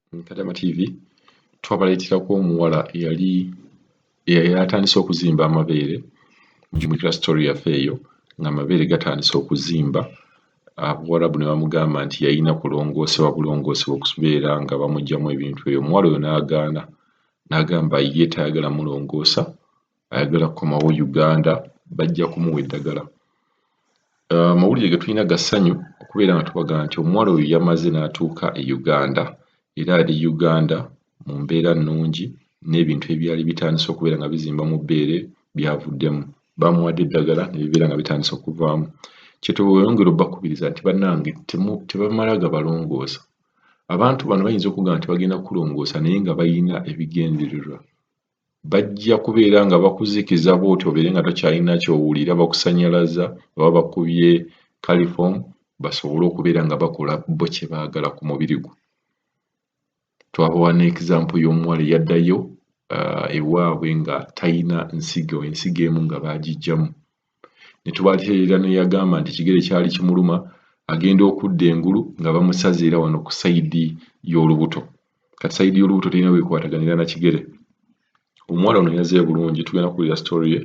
Kadama TV twabaleeterako omuwala eyali atandise okuzimba amabeere mujumukira story yaffe eyo ng'amabeere gatandise okuzimba Abawarabu ne bamugamba nti yalina kulongoosebwa okubeera nga bamuggyamu ebintu ebyo. Omuwala oyo n'agamba ye tayagala mulongoosa, ayagala kukomawo Uganda, bajja kumuwa eddagala. Amawulire ge tulina ga ssanyu okubeera nga tubaga nti omuwala oyo yamaze n'atuuka e Uganda era ali Uganda mu mbeera nnungi n'ebintu ebyali bitandise okubeera nga bizimba mu bbeere byavuddemu. Bamuwadde eddagala ne bibeera nga bitandise okuvaamu. Kyetwongera obbakubiriza nti bannange tebamala gabalongoosa. Abantu bano bayinza okugamba nti bagenda kulongoosa naye nga balina ebigendererwa. Bajja kubeera nga bakuzikiza bw'oti obeere nga tokyalina ky'owulira, bakusannyalaza oba bakubye kalifomu basobole okubeera nga bakola bo kye baagala ku mubiri gwo. Twabawa n'example y'omuwala eyaddayo ewaabwe nga talina nsigo emu nga baagiggyamu. Ne tubaleetera n'eyagamba nti ekigere kyali kimuluma agenda okudda engulu nga bamusaze era wano ku sayidi y'olubuto. Kati sayidi y'olubuto terina bwekwataganira na kigere. Omuwala ono yazze bulungi, tugenda kuwulira story ye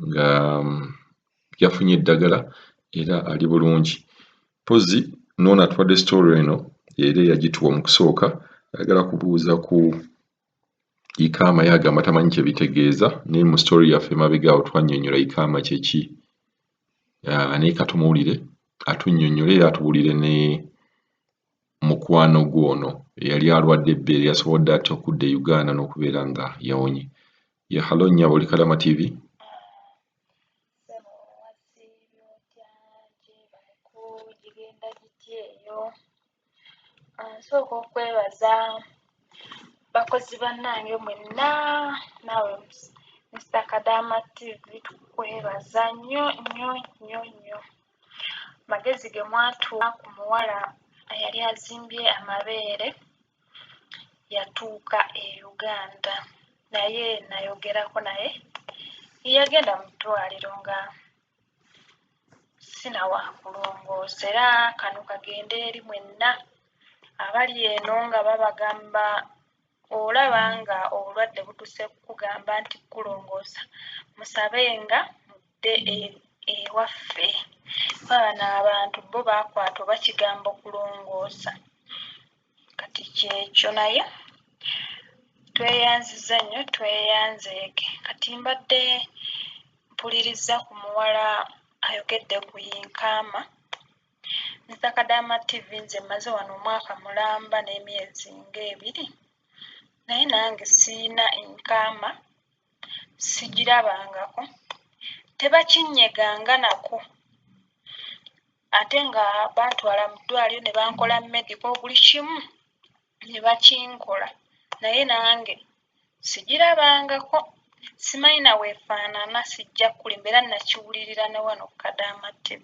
nga yafunye eddagala era ali bulungi. Mpozzi n'ono atuwadde story eno era yagituwa mu kusooka ayagala kubuuza ku ikaama ye agamba tamanyi kye bitegeeza naye mu story yaffe emabega awo twannyonnyola ikaama kye ki. Naye ka tumuwulire atunnyonnyole era atubuulire ne mukwano gwe ono eyali alwadde ebbeere yasobodde ate okudda e Uganda n'okubeera nga yawonye. Halo nnyabo oli Kadama TV. Nsooka okwebaza bakozi bannange mwenna naawe Mr. Kadama TV tukwebaza nnyo nnyo nnyo nnyo. Magezi ge mwatuwa ku muwala eyali azimbye amabeere yatuuka e Uganda naye nayogerako naye yagenda mu ddwaliro nga sinawa kulongoosa era kano kagende eri mwenna abali eno nga babagamba olaba nga obulwadde butuse kugamba nti kulongoosa musabe nga mudde ewaffe. Bano abantu bo baakwata oba kigambo kulongoosa. Kati kyekyo naye tweyanziza nnyo tweyanzeege. Kati mbadde mpuliriza ku muwala ayogedde ku Yinkama. Mr. Kadama TV nze maze wano omwaka mulamba n'emyezi ng'ebiri naye nange siina Yinkama, sigirabangako, tebakinnyeganga nako ate nga bantwala mu ddwaliro ne bankola medical buli kimu ne bakinkola naye nange sigirabangako. Simanyi na weefaanana sijja kulimba era nakiwulirira ne wano ku Kadama TV.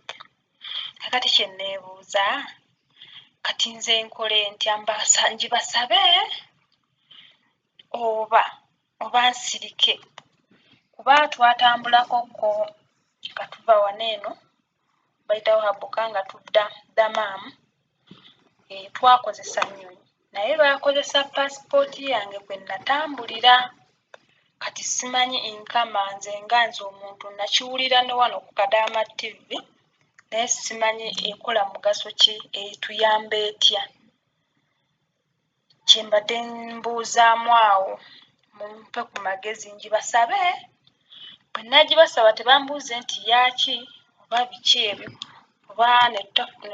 Kakati kye neebuuza kati nze nkole ntya ngibasabe oba nsirike kuba twatambulakokko nga tuva wano eno bayitawo Habuka nga tudda Damaamu twakozesa nnyonyi naye baakozesa paasipooti yange kwe natambulira. Kati simanyi Yinkama nze omuntu nakiwulira ne wano ku Kadama TV naye simanyi ekola mugaso ki etuyamba etya. Kyembadde mbuuzaamu awo mumpe ku magezi ngibasabe. Bwe nagibasaba tebambuuze nti yaaki oba biki ebyo oba ne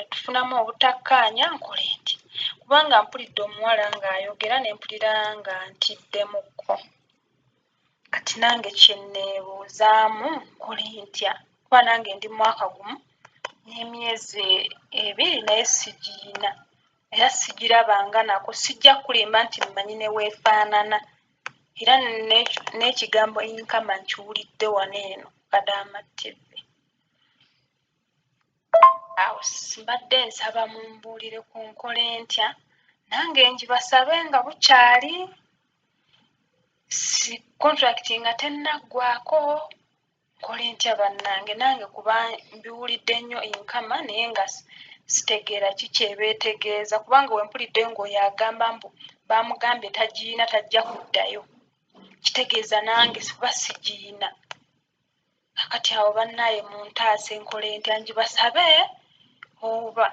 tufunamu obutakkaanya nkole nti kubanga mpulidde omuwala ng'ayogera ne mpulira nga ntiddemukko. Kati nange kye neebuuzaamu nkole ntya kuba nange ndi mwaka gumu n'emyezi 2 naye sigirina era sigirabanga nako. Sijja kulimba nti mmanyi ne weefaanana era n'ekigambo Yinkama nkiwulidde wano eno Kadama TV. Awo mbadde nsaba mumbuulire ku nkole ntya nange ngibasabe nga bukyali si contract nga tennaggwako. Nkole ntya bannange nange kuba mbiwulidde nnyo Yinkama naye nga sitegeera ki kyebeetegeeza kubanga we mpulidde ng'oyo agamba mbu bamugambye tagiina tajja kuddayo kitegeeza nange kuba sigiina kakati awo bannaye muntaase nkole ntya ngibasabe oba